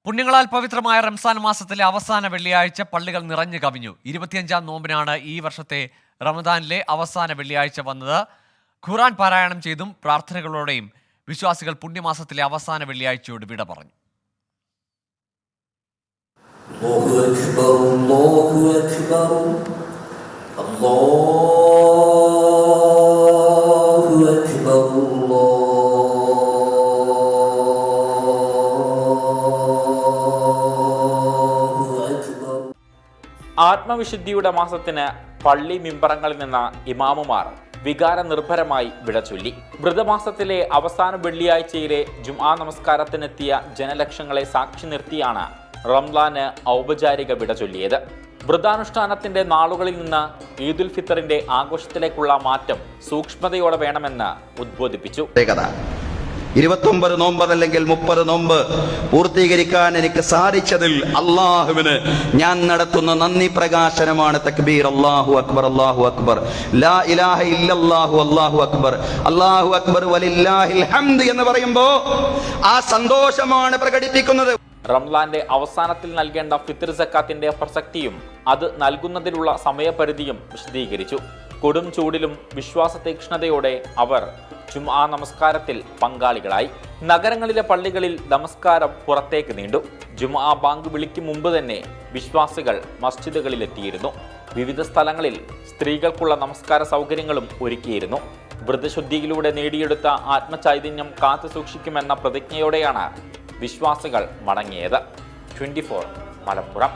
പുണ്യങ്ങളാൽ പവിത്രമായ റംസാൻ മാസത്തിലെ അവസാന വെള്ളിയാഴ്ച പള്ളികൾ നിറഞ്ഞു കവിഞ്ഞു. 25-ാം നോമ്പിനാണ് ഈ വർഷത്തെ റമദാനിലെ അവസാന വെള്ളിയാഴ്ച വന്നത്. ഖുർആൻ പാരായണം ചെയ്തും പ്രാർത്ഥനകളോടെയും വിശ്വാസികൾ പുണ്യമാസത്തിലെ അവസാന വെള്ളിയാഴ്ചയോട് വിട പറഞ്ഞു. ആത്മവിശുദ്ധിയുടെ മാസത്തിന് പള്ളി മിമ്പറങ്ങളിൽ നിന്ന് ഇമാമുമാർ വികാര നിർഭരമായി വിടചൊല്ലി. വൃതമാസത്തിലെ അവസാന വെള്ളിയാഴ്ചയിലെ ജുംആ നമസ്കാരത്തിനെത്തിയ ജനലക്ഷങ്ങളെ സാക്ഷി നിർത്തിയാണ് റംസാന് ഔപചാരിക വിടചൊല്ലിയത്. വ്രതാനുഷ്ഠാനത്തിന്റെ നാളുകളിൽ നിന്ന് ഈദുൽ ഫിത്തറിന്റെ ആഘോഷത്തിലേക്കുള്ള മാറ്റം സൂക്ഷ്മതയോടെ വേണമെന്ന് ഉദ്ബോധിപ്പിച്ചു. 29 നോമ്പ് അല്ലെങ്കിൽ 30 നോമ്പ് പൂർത്തീകരിക്കാൻ എനിക്ക് സാധിച്ചതിൽ അള്ളാഹുവിന് ഞാൻ നടത്തുന്ന നന്ദി പ്രകാശനമാണ്. തക്ബീർ, അല്ലാഹു അക്ബർ, അല്ലാഹു അക്ബർ, ലാ ഇലാഹ ഇല്ലല്ലാഹു, അല്ലാഹു അക്ബർ, അല്ലാഹു അക്ബർ വലില്ലാഹിൽ ഹംദ് എന്ന് പറയുമ്പോൾ ആ സന്തോഷമാണ് പ്രകടിപ്പിക്കുന്നത്. റംസാന്റെ അവസാനത്തിൽ നൽകേണ്ട ഫിത്ർ സക്കാത്തിന്റെ പ്രസക്തിയും അത് നൽകുന്നതിലുള്ള സമയപരിധിയും വിശദീകരിച്ചു. കൊടും ചൂടിലും വിശ്വാസ തീക്ഷ്ണതയോടെ അവർ ജുംആ നമസ്കാരത്തിൽ പങ്കാളികളായി. നഗരങ്ങളിലെ പള്ളികളിൽ നമസ്കാരം പുറത്തേക്ക് നീണ്ടു. ജുംആ ബാങ്ക് വിളിക്കും മുമ്പ് തന്നെ വിശ്വാസികൾ മസ്ജിദുകളിലെത്തിയിരുന്നു. വിവിധ സ്ഥലങ്ങളിൽ സ്ത്രീകൾക്കുള്ള നമസ്കാര സൗകര്യങ്ങളും ഒരുക്കിയിരുന്നു. വ്രതശുദ്ധിയിലൂടെ നേടിയെടുത്ത ആത്മചൈതന്യം കാത്തു സൂക്ഷിക്കുമെന്ന പ്രതിജ്ഞയോടെയാണ് വിശ്വാസികൾ മടങ്ങിയത്. 24 മലപ്പുറം.